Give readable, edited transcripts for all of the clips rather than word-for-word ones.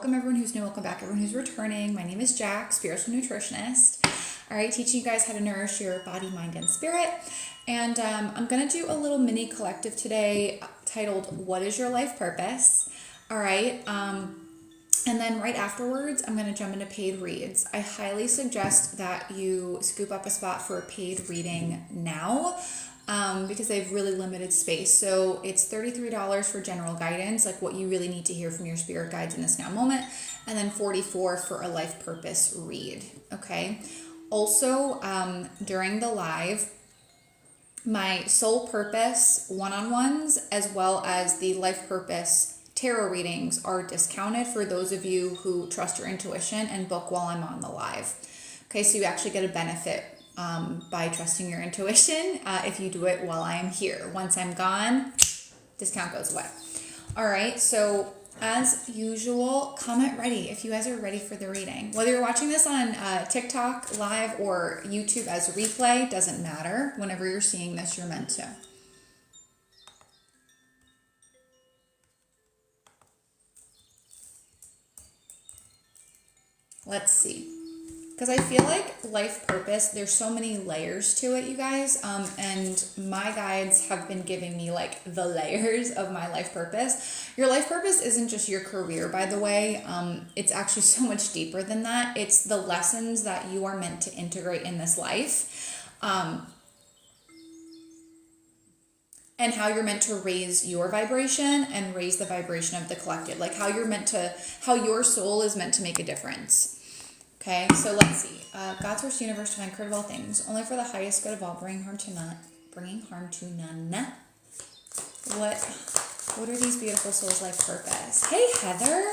welcome everyone who's new, welcome back everyone who's returning. My name is Jack, spiritual nutritionist. All right, teaching you guys how to nourish your body, mind, and spirit. And I'm gonna do a little mini collective today titled, What is Your Life Purpose? All right, and then right afterwards, I'm gonna jump into paid reads. I highly suggest that you scoop up a spot for a paid reading now. Because they have really limited space. So it's $33 for general guidance, like what you really need to hear from your spirit guides in this now moment, and then $44 for a life purpose read, okay? Also, during the live, my soul purpose one-on-ones as well as the life purpose tarot readings are discounted for those of you who trust your intuition and book while I'm on the live. Okay, so you actually get a benefit by trusting your intuition if you do it while I am here. Once I'm gone, discount goes away. All right, so as usual, comment ready if you guys are ready for the reading. Whether you're watching this on TikTok live or YouTube as a replay, doesn't matter. Whenever you're seeing this, you're meant to. Let's see. Because I feel like life purpose, there's so many layers to it, you guys. And my guides have been giving me like the layers of my life purpose. Your life purpose isn't just your career, by the way. It's actually so much deeper than that. It's the lessons that you are meant to integrate in this life. And how you're meant to raise your vibration and raise the vibration of the collective. Like how your soul is meant to make a difference. Okay, so let's see. God's first universe, divine creator of all things, only for the highest good of all, bringing harm to none. What are these beautiful souls' life purpose? Hey, Heather,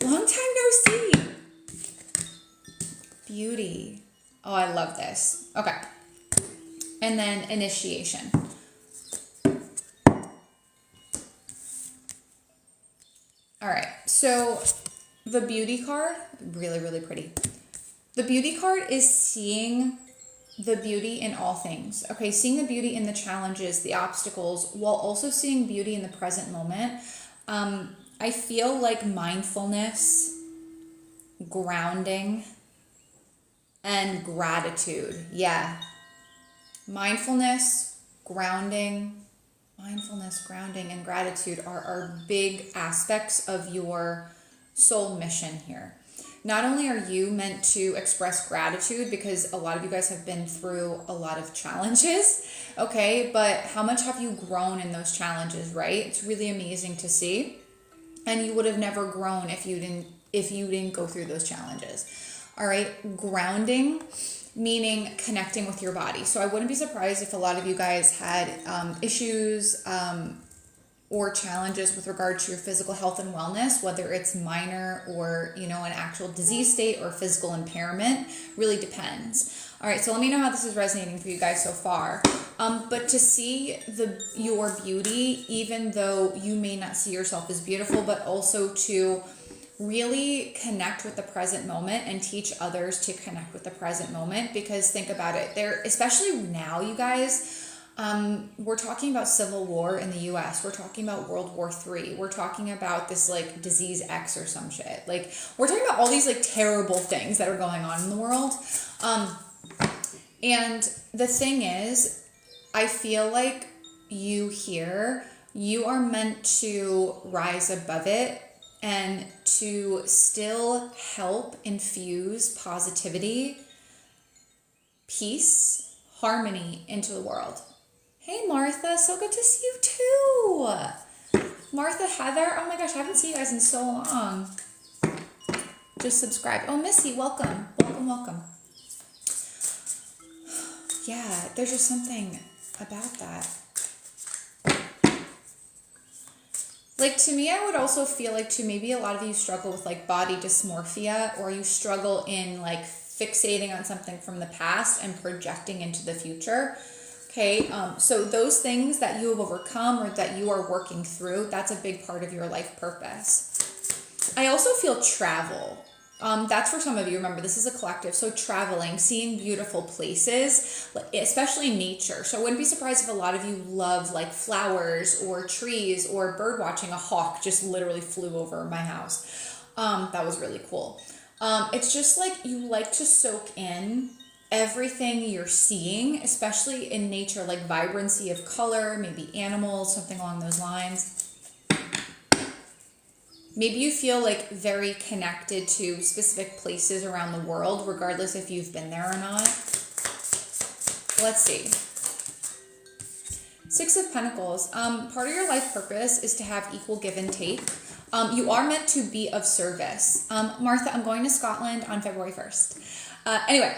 long time no see. Beauty. Oh, I love this. Okay, and then initiation. All right, so the beauty card, really, really pretty. The beauty card is seeing the beauty in all things. Okay, seeing the beauty in the challenges, the obstacles, while also seeing beauty in the present moment. I feel like mindfulness, grounding, and gratitude. Yeah. Mindfulness, grounding, and gratitude are big aspects of your soul mission here. Not only are you meant to express gratitude because a lot of you guys have been through a lot of challenges, okay, but how much have you grown in those challenges, right? It's really amazing to see. And you would have never grown if you didn't go through those challenges. All right, grounding, meaning connecting with your body. So I wouldn't be surprised if a lot of you guys had issues or challenges with regard to your physical health and wellness, whether it's minor or, an actual disease state or physical impairment, really depends. All right, so let me know how this is resonating for you guys so far. But to see your beauty, even though you may not see yourself as beautiful, but also to really connect with the present moment and teach others to connect with the present moment. Because think about it, especially now, you guys, we're talking about civil war in the US. We're talking about World War III. We're talking about this like disease X or some shit. Like we're talking about all these like terrible things that are going on in the world. And the thing is, I feel like you are meant to rise above it and to still help infuse positivity, peace, harmony into the world. Hey, Martha, so good to see you too. Martha, Heather, oh my gosh, I haven't seen you guys in so long. Just subscribe. Oh, Missy, welcome. Welcome. Yeah, there's just something about that. Like to me, I would also feel like maybe a lot of you struggle with like body dysmorphia, or you struggle in like fixating on something from the past and projecting into the future. Okay, so those things that you have overcome or that you are working through, that's a big part of your life purpose. I also feel travel. That's for some of you. Remember, this is a collective. So traveling, seeing beautiful places, especially nature. So I wouldn't be surprised if a lot of you love like flowers or trees or bird watching. A hawk just literally flew over my house. That was really cool. It's just like you like to soak in everything you're seeing, especially in nature, like vibrancy of color, maybe animals, something along those lines. Maybe you feel like very connected to specific places around the world, regardless if you've been there or not. Let's see. Six of Pentacles. Part of your life purpose is to have equal give and take. You are meant to be of service. Martha, I'm going to Scotland on February 1st. Anyway,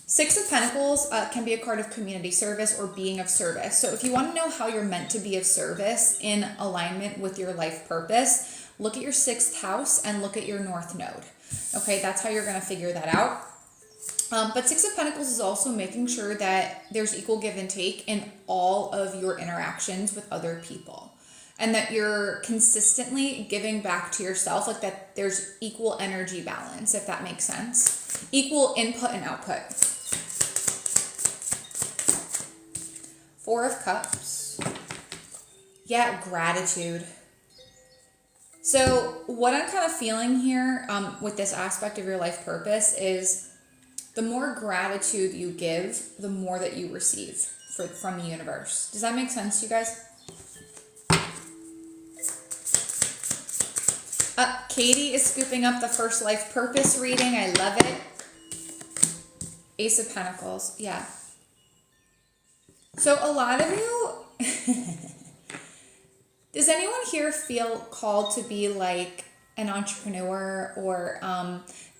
Six of Pentacles can be a card of community service or being of service. So if you want to know how you're meant to be of service in alignment with your life purpose, look at your 6th house and look at your North Node. Okay, that's how you're going to figure that out. But Six of Pentacles is also making sure that there's equal give and take in all of your interactions with other people. And that you're consistently giving back to yourself, like that there's equal energy balance, if that makes sense. Equal input and output. 4 of Cups. Yeah, gratitude. So what I'm kind of feeling here with this aspect of your life purpose is the more gratitude you give, the more that you receive from the universe. Does that make sense, you guys? Katie is scooping up the first life purpose reading. I love it. Ace of Pentacles. Yeah. So a lot of you... Does anyone here feel called to be like an entrepreneur, or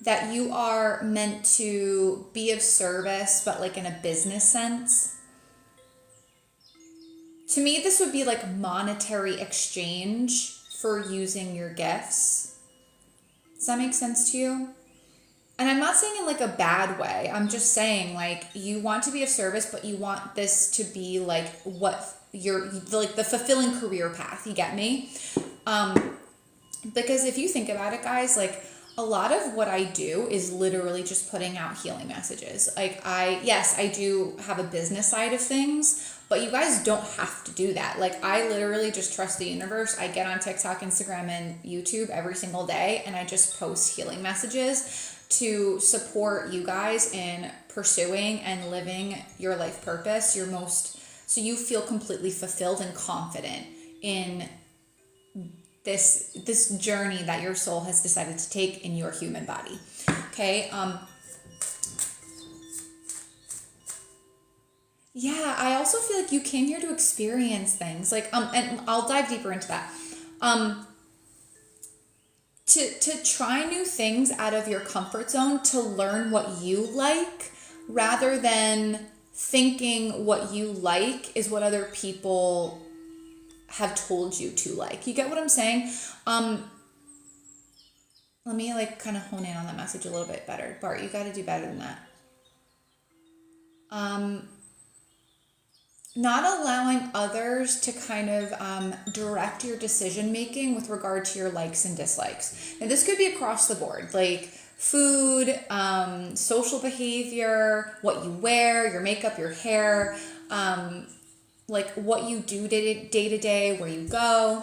that you are meant to be of service, but like in a business sense? To me, this would be like monetary exchange for using your gifts. Does that make sense to you? And I'm not saying in like a bad way. I'm just saying like you want to be of service, but you want this to be like what you're like, the fulfilling career path. You get me? Because if you think about it, guys, like a lot of what I do is literally just putting out healing messages. Like I do have a business side of things, but you guys don't have to do that. Like I literally just trust the universe. I get on TikTok, Instagram, and YouTube every single day, and I just post healing messages to support you guys in pursuing and living your life purpose, so you feel completely fulfilled and confident in this journey that your soul has decided to take in your human body. Okay. Yeah, I also feel like you came here to experience things like, and I'll dive deeper into that. To try new things out of your comfort zone, to learn what you like, rather than thinking what you like is what other people have told you to like. You get what I'm saying? Let me like kind of hone in on that message a little bit better. Bart, you got to do better than that. Not allowing others to kind of direct your decision making with regard to your likes and dislikes. And this could be across the board, like food, social behavior, what you wear, your makeup, your hair, like what you do day to day, where you go.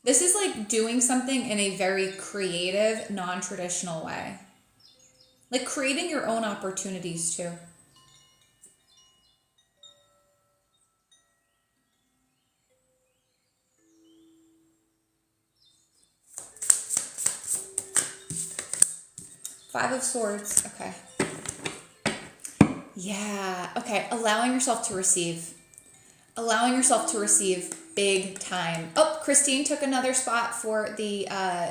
This is like doing something in a very creative, non-traditional way. Like creating your own opportunities too. Five of Swords. Okay. Yeah. Okay. Allowing yourself to receive. Allowing yourself to receive big time. Oh, Christine took another spot for the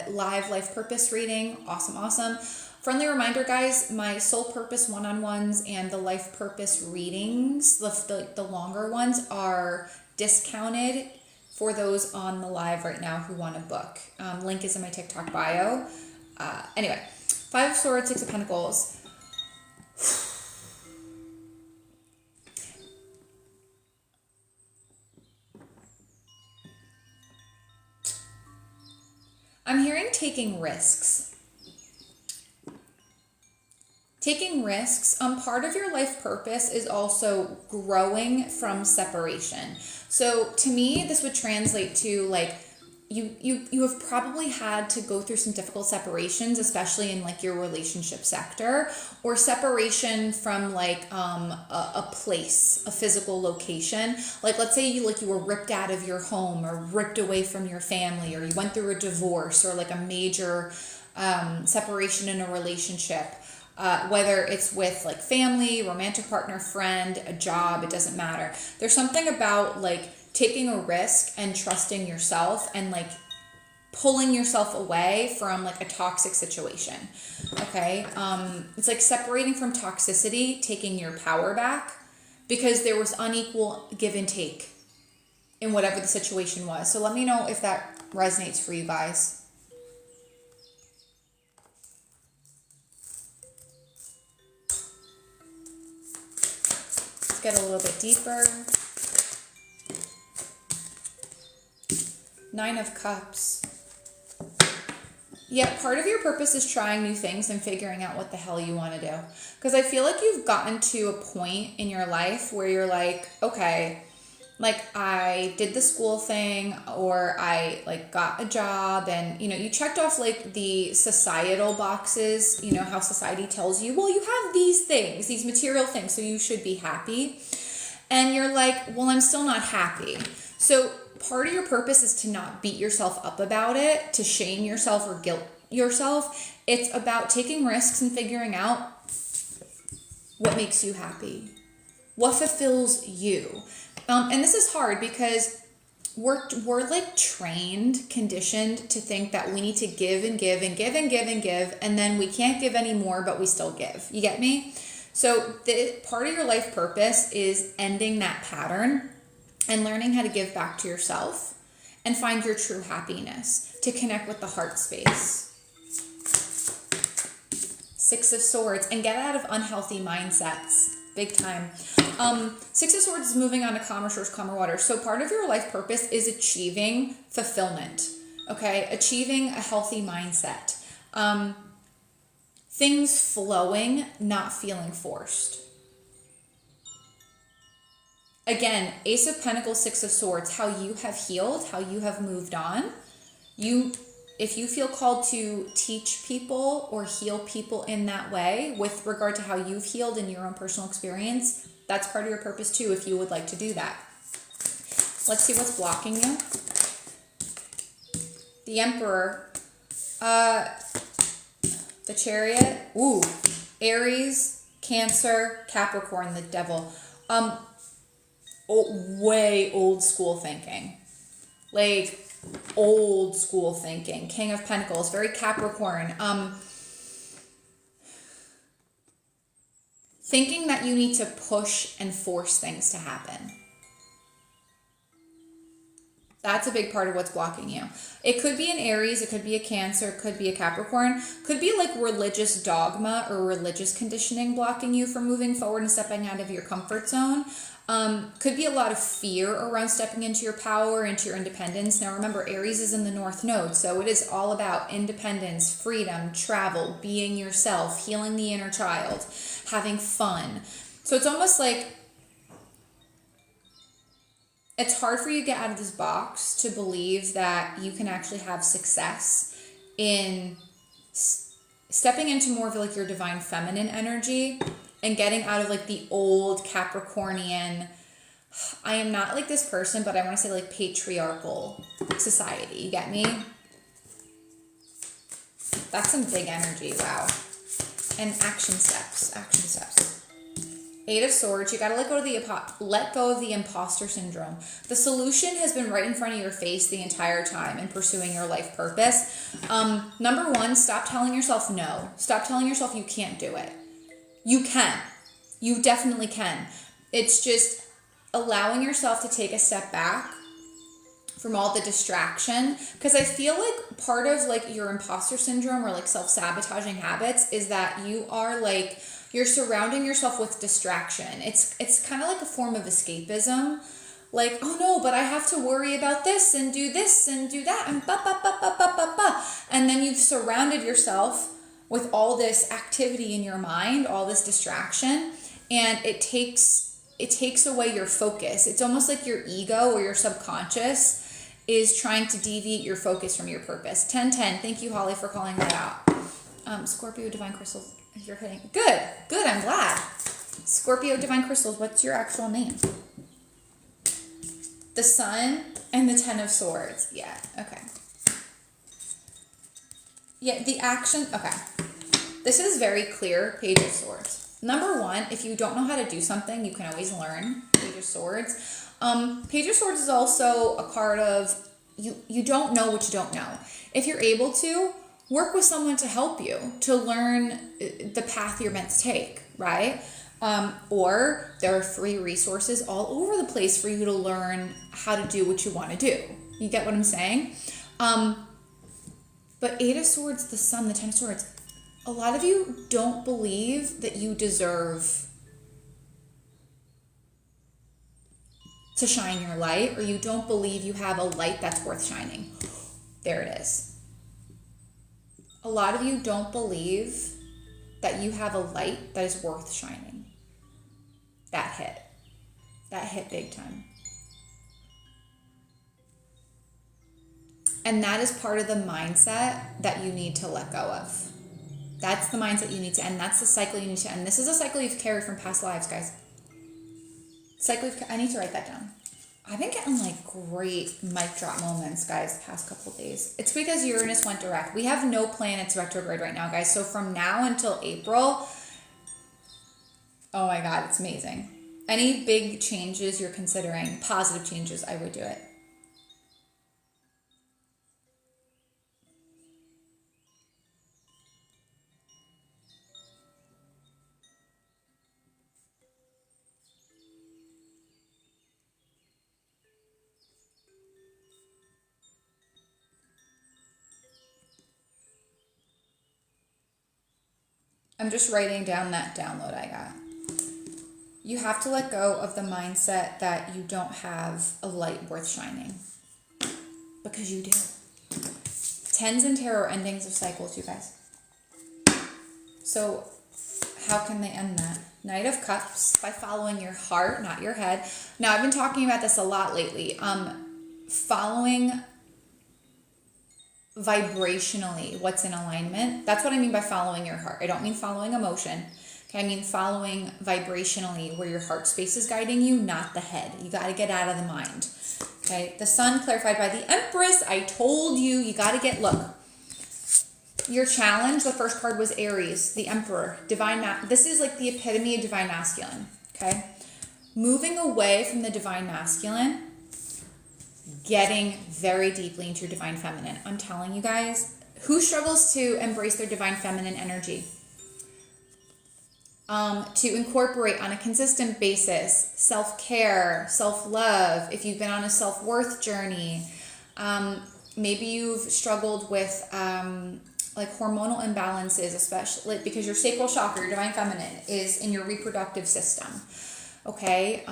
live life purpose reading. Awesome. Awesome. Friendly reminder, guys, my soul purpose one-on-ones and the life purpose readings, the longer ones, are discounted for those on the live right now who want to book. Link is in my TikTok bio. Anyway, Five of Swords, Six of Pentacles. I'm hearing taking risks. Taking risks, part of your life purpose is also growing from separation. So to me, this would translate to like, you have probably had to go through some difficult separations, especially in like your relationship sector, or separation from like a place, a physical location. Like let's say you were ripped out of your home or ripped away from your family, or you went through a divorce or like a major separation in a relationship. Whether it's with like family, romantic partner, friend, a job, it doesn't matter. There's something about like taking a risk and trusting yourself and like pulling yourself away from like a toxic situation. Okay. It's like separating from toxicity, taking your power back because there was unequal give and take in whatever the situation was. So let me know if that resonates for you guys. Let's get a little bit deeper. 9 of Cups. Yeah, part of your purpose is trying new things and figuring out what the hell you want to do. Because I feel like you've gotten to a point in your life where you're like, okay, like I did the school thing, or I like got a job, and you know, you checked off like the societal boxes, you know, how society tells you, well, you have these things, these material things, so you should be happy. And you're like, well, I'm still not happy. So part of your purpose is to not beat yourself up about it, to shame yourself or guilt yourself. It's about taking risks and figuring out what makes you happy, what fulfills you. And this is hard because we're like trained, conditioned to think that we need to give and give and give and give and give, and then we can't give anymore, but we still give. You get me? So the part of your life purpose is ending that pattern and learning how to give back to yourself and find your true happiness, to connect with the heart space. 6 of Swords, and get out of unhealthy mindsets, big time. 6 of Swords is moving on to calmer shores, calmer waters. So part of your life purpose is achieving fulfillment, okay? Achieving a healthy mindset. Things flowing, not feeling forced. Again, Ace of Pentacles, 6 of Swords, how you have healed, how you have moved on. If you feel called to teach people or heal people in that way with regard to how you've healed in your own personal experience, that's part of your purpose too, if you would like to do that. Let's see what's blocking you. The Emperor, the Chariot, ooh, Aries, Cancer, Capricorn, the Devil. Way old school thinking, like old school thinking. King of Pentacles, very Capricorn. Thinking that you need to push and force things to happen. That's a big part of what's blocking you. It could be an Aries, it could be a Cancer, it could be a Capricorn, could be like religious dogma or religious conditioning blocking you from moving forward and stepping out of your comfort zone. Could be a lot of fear around stepping into your power, into your independence. Now remember, Aries is in the North Node, so it is all about independence, freedom, travel, being yourself, healing the inner child, having fun. So it's almost like it's hard for you to get out of this box to believe that you can actually have success in stepping into more of like your divine feminine energy and getting out of like the old Capricornian, I am not like this person, but I want to say like patriarchal society. You get me? That's some big energy. Wow. And action steps. 8 of Swords. You got to let go of the imposter syndrome. The solution has been right in front of your face the entire time in pursuing your life purpose. Number 1, stop telling yourself no. Stop telling yourself you can't do it. You can. You definitely can. It's just allowing yourself to take a step back from all the distraction. Because I feel like part of like your imposter syndrome or like self-sabotaging habits is that you are like, you're surrounding yourself with distraction. It's kind of like a form of escapism. Like, oh no, but I have to worry about this and do that and ba. And then you've surrounded yourself with all this activity in your mind, all this distraction, and it takes it takes away your focus. It's almost like your ego or your subconscious is trying to deviate your focus from your purpose. 1010, thank you, Holly, for calling that out. Scorpio Divine Crystals, if you're hitting. Good, I'm glad. Scorpio Divine Crystals, what's your actual name? The Sun and the Ten of Swords. Yeah, okay. Yeah, the action, okay. This is very clear, Page of Swords. Number one, if you don't know how to do something, you can always learn, Page of Swords. Page of Swords is also a card of you don't know what you don't know. If you're able to, work with someone to help you to learn the path you're meant to take, right? Or there are free resources all over the place for you to learn how to do what you want to do. You get what I'm saying? But Eight of Swords, the Sun, the Ten of Swords, a lot of you don't believe that you deserve to shine your light, or you don't believe you have a light that's worth shining. There it is. A lot of you don't believe that you have a light that is worth shining. That hit big time. And that is part of the mindset that you need to let go of. That's the mindset you need to end. That's the cycle you need to end. This is a cycle you've carried from past lives, guys. I need to write that down. I've been getting like great mic drop moments, guys, the past couple of days. It's because Uranus went direct. We have no planets retrograde right now, guys. So from now until April, oh my God, it's amazing. Any big changes you're considering, positive changes, I would do it. I'm just writing down that download I got. You have to let go of the mindset that you don't have a light worth shining. Because you do. Tens and tarot are endings of cycles, you guys. So how can they end that? Knight of Cups, by following your heart, not your head. Now, I've been talking about this a lot lately. Following vibrationally what's in alignment. That's what I mean by following your heart. I don't mean following emotion. Okay, I mean following vibrationally where your heart space is guiding you, not the head. You got to get out of the mind. Okay, the Sun clarified by the Empress. I told you, you got to get, look. Your challenge, the first card was Aries, the Emperor, this is like the epitome of divine masculine. Okay, moving away from the divine masculine, getting very deeply into your divine feminine. I'm telling you guys, who struggles to embrace their divine feminine energy? To incorporate on a consistent basis, self-care, self-love, if you've been on a self-worth journey, maybe you've struggled with like hormonal imbalances, especially because your sacral chakra, your divine feminine, is in your reproductive system. Okay,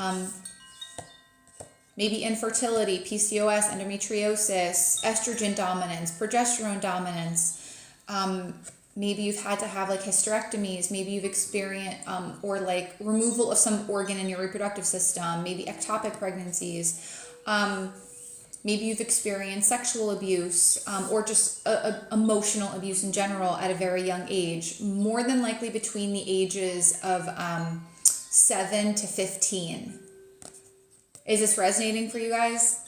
maybe infertility, PCOS, endometriosis, estrogen dominance, progesterone dominance. Maybe you've had to have like hysterectomies. Maybe you've experienced, or like removal of some organ in your reproductive system. Maybe ectopic pregnancies. Maybe you've experienced sexual abuse, or just emotional abuse in general at a very young age. More than likely between the ages of 7 to 15. Is this resonating for you guys?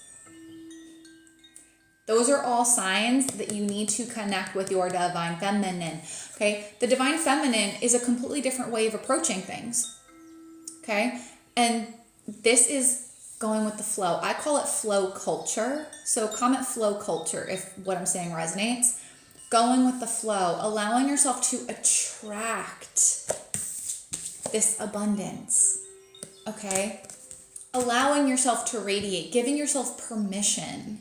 Those are all signs that you need to connect with your divine feminine. Okay, the divine feminine is a completely different way of approaching things. Okay, and this is going with the flow. I call it flow culture. So comment flow culture if what I'm saying resonates. Going with the flow, allowing yourself to attract this abundance. Okay, allowing yourself to radiate, giving yourself permission.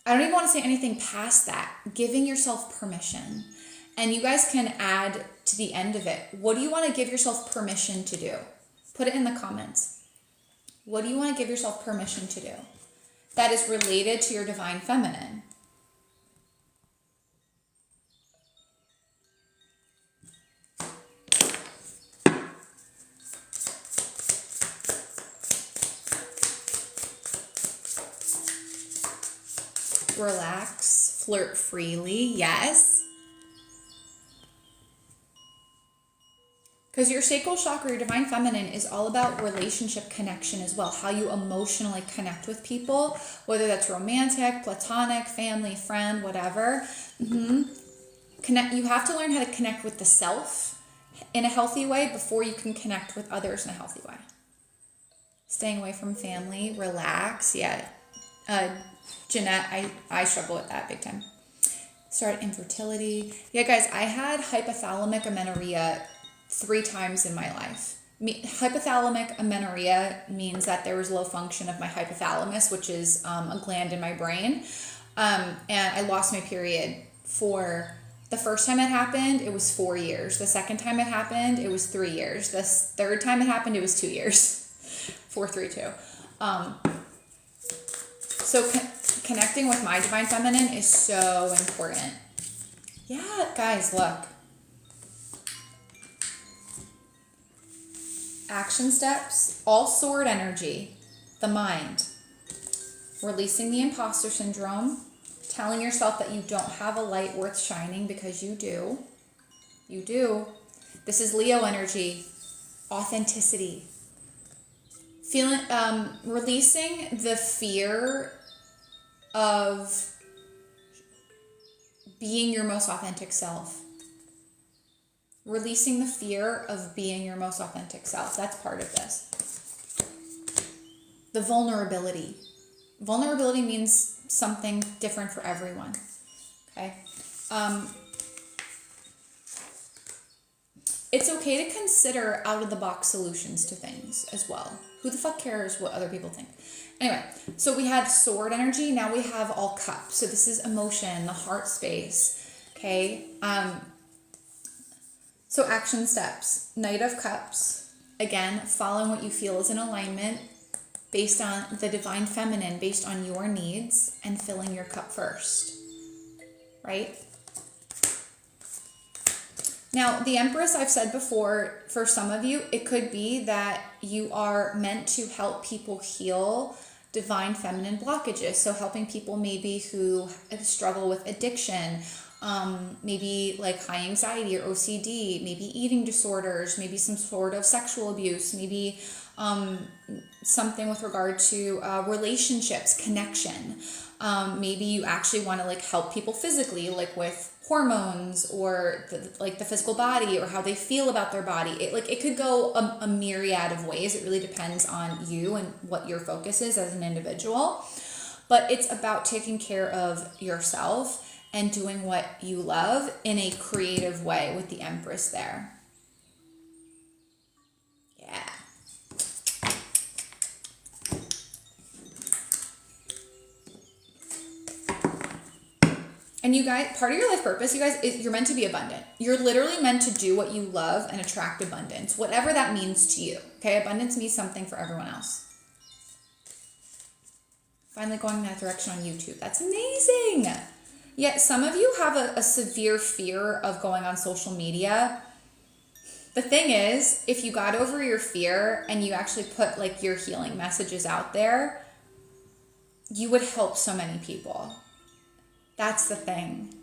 I don't even want to say anything past that. Giving yourself permission. And you guys can add to the end of it. What do you want to give yourself permission to do? Put it in the comments. What do you want to give yourself permission to do that is related to your divine feminine? relax, flirt freely, yes. Because your sacral chakra, your divine feminine, is all about relationship connection as well. How you emotionally connect with people, whether that's romantic, platonic, family, friend, whatever. You have to learn how to connect with the self in a healthy way before you can connect with others in a healthy way. Staying away from family, relax. Yeah. Jeanette, I struggle with that big time. Started infertility. Yeah, guys, I had hypothalamic amenorrhea 3 times in my life. Hypothalamic amenorrhea means that there was low function of my hypothalamus, which is a gland in my brain. And I lost my period for the first time it happened, it was 4 years. The second time it happened, it was 3 years. The third time it happened, it was 2 years. 4, 3, 2. So connecting with my divine feminine is so important. Yeah, guys, look. Action steps, all sword energy, the mind. Releasing the imposter syndrome, telling yourself that you don't have a light worth shining because you do. You do. This is Leo energy, authenticity. Releasing the fear of being your most authentic self. Releasing the fear of being your most authentic self. That's part of this. The vulnerability. Vulnerability means something different for everyone. Okay? It's okay to consider out-of-the-box solutions to things as well. Who the fuck cares what other people think? Anyway, so we had sword energy. Now we have all cups. So this is emotion, the heart space. Okay? So action steps. Knight of Cups. Again, following what you feel is in alignment based on the divine feminine, based on your needs, and filling your cup first. Right? Now, the Empress, I've said before, for some of you, it could be that you are meant to help people heal divine feminine blockages. So helping people maybe who struggle with addiction, maybe like high anxiety or OCD, maybe eating disorders, maybe some sort of sexual abuse, maybe something with regard to relationships, connection. Maybe you actually want to like help people physically, like with hormones or the physical body or how they feel about their body. It could go a myriad of ways. It really depends on you and what your focus is as an individual. But it's about taking care of yourself and doing what you love in a creative way with the Empress there. Yeah. And you guys, part of your life purpose, you guys, is you're meant to be abundant. You're literally meant to do what you love and attract abundance, whatever that means to you. Okay, abundance means something for everyone else. Finally going in that direction on YouTube. That's amazing. Yet some of you have a severe fear of going on social media. The thing is, if you got over your fear and you actually put like your healing messages out there, you would help so many people. That's the thing.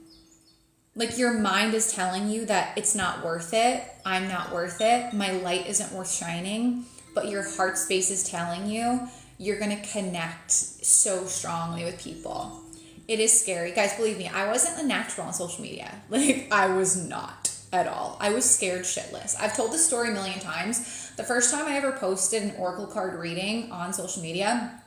Like your mind is telling you that it's not worth it. I'm not worth it. My light isn't worth shining. But your heart space is telling you you're going to connect so strongly with people. It is scary. Guys, believe me, I wasn't a natural on social media. Like I was not at all. I was scared shitless. I've told this story a million times. The first time I ever posted an oracle card reading on social media,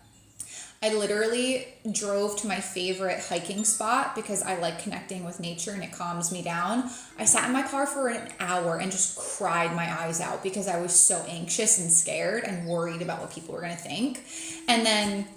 I literally drove to my favorite hiking spot because I like connecting with nature and it calms me down. I sat in my car for an hour and just cried my eyes out because I was so anxious and scared and worried about what people were going to think. And then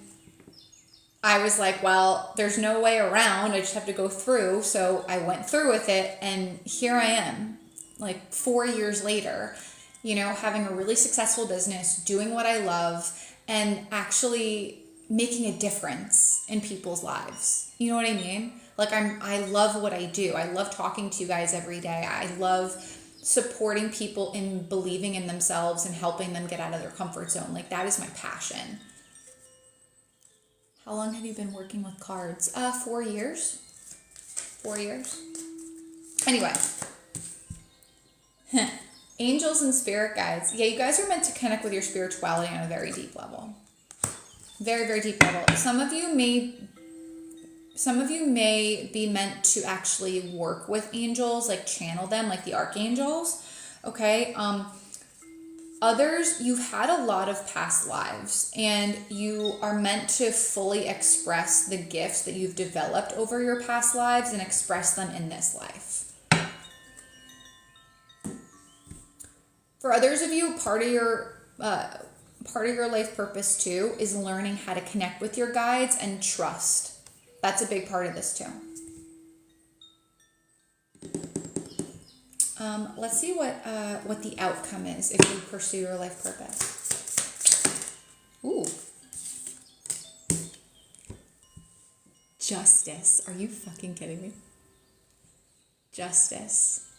I was like, well, there's no way around. I just have to go through. So I went through with it and here I am, like 4 years later, you know, having a really successful business, doing what I love, and actually making a difference in people's lives. You know what I mean? Like I love what I do. I love talking to you guys every day. I love supporting people in believing in themselves and helping them get out of their comfort zone. Like that is my passion. How long have you been working with cards? 4 years. 4 years. Anyway. Angels and spirit guides. Yeah, you guys are meant to connect with your spirituality on a very deep level. Very, very deep level. Some of you may be meant to actually work with angels, like channel them, like the archangels. Okay. Others, you've had a lot of past lives and you are meant to fully express the gifts that you've developed over your past lives and express them in this life. For others of you, part of your life purpose too is learning how to connect with your guides and trust. That's a big part of this too. Let's see what the outcome is if you pursue your life purpose. Ooh. Justice. Are you fucking kidding me? Justice.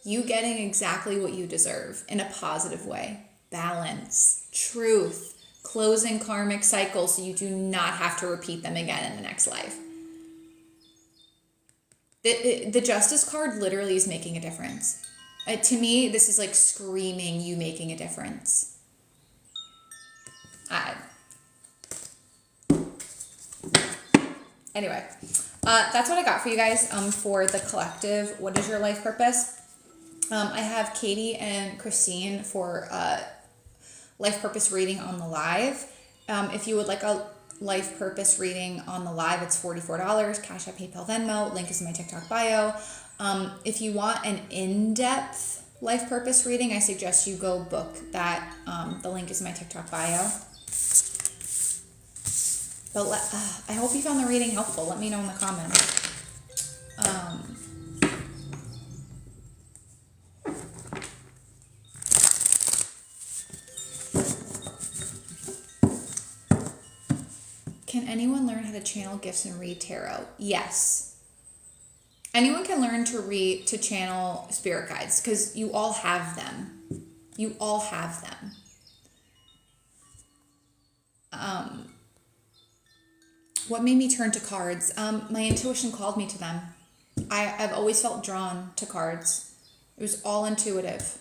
You getting exactly what you deserve in a positive way. Balance. Truth. Closing karmic cycles so you do not have to repeat them again in the next life. The Justice card literally is making a difference. To me, this is like screaming you making a difference. Anyway, that's what I got for you guys for the collective. What is your life purpose? I have Katie and Christine for life purpose reading on the live. If you would like a life purpose reading on the live, it's $44. Cash App, PayPal, Venmo. Link is in my TikTok bio. If you want an in-depth life purpose reading, I suggest you go book that. The link is in my TikTok bio. But I hope you found the reading helpful. Let me know in the comments. Can anyone learn how to channel gifts and read tarot? Yes. Anyone can learn to channel spirit guides because you all have them. You all have them. What made me turn to cards? My intuition called me to them. I've always felt drawn to cards. It was all intuitive.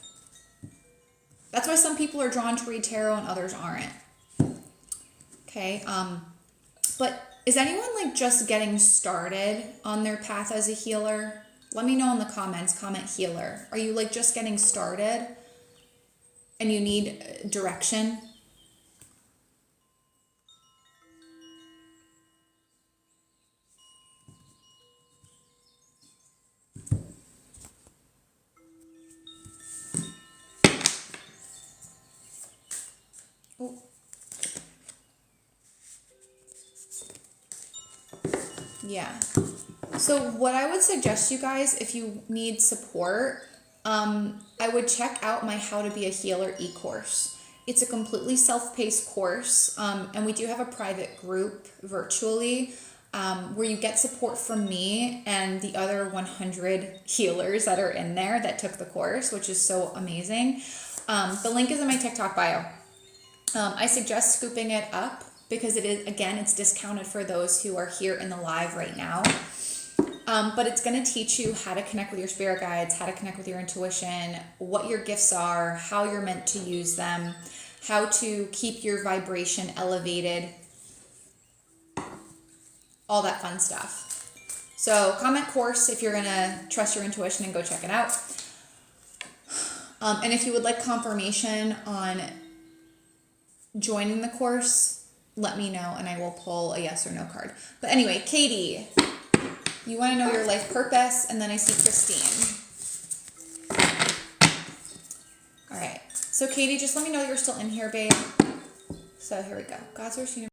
That's why some people are drawn to read tarot and others aren't. Okay. But is anyone like just getting started on their path as a healer? Let me know in the comments. Comment healer. Are you like just getting started and you need direction? Oh. Yeah. So what I would suggest you guys, if you need support, I would check out my How to Be a Healer e-course. It's a completely self-paced course, and we do have a private group virtually where you get support from me and the other 100 healers that are in there that took the course, which is so amazing. The link is in my TikTok bio. I suggest scooping it up because it is, again, it's discounted for those who are here in the live right now. But it's going to teach you how to connect with your spirit guides, how to connect with your intuition, what your gifts are, how you're meant to use them, how to keep your vibration elevated, all that fun stuff. So comment course if you're going to trust your intuition and go check it out. And if you would like confirmation on joining the course, let me know and I will pull a yes or no card. But anyway, Katie, you want to know your life purpose, and then I see Christine. All right. So Katie, just let me know you're still in here, babe. So here we go. God's Source Universe.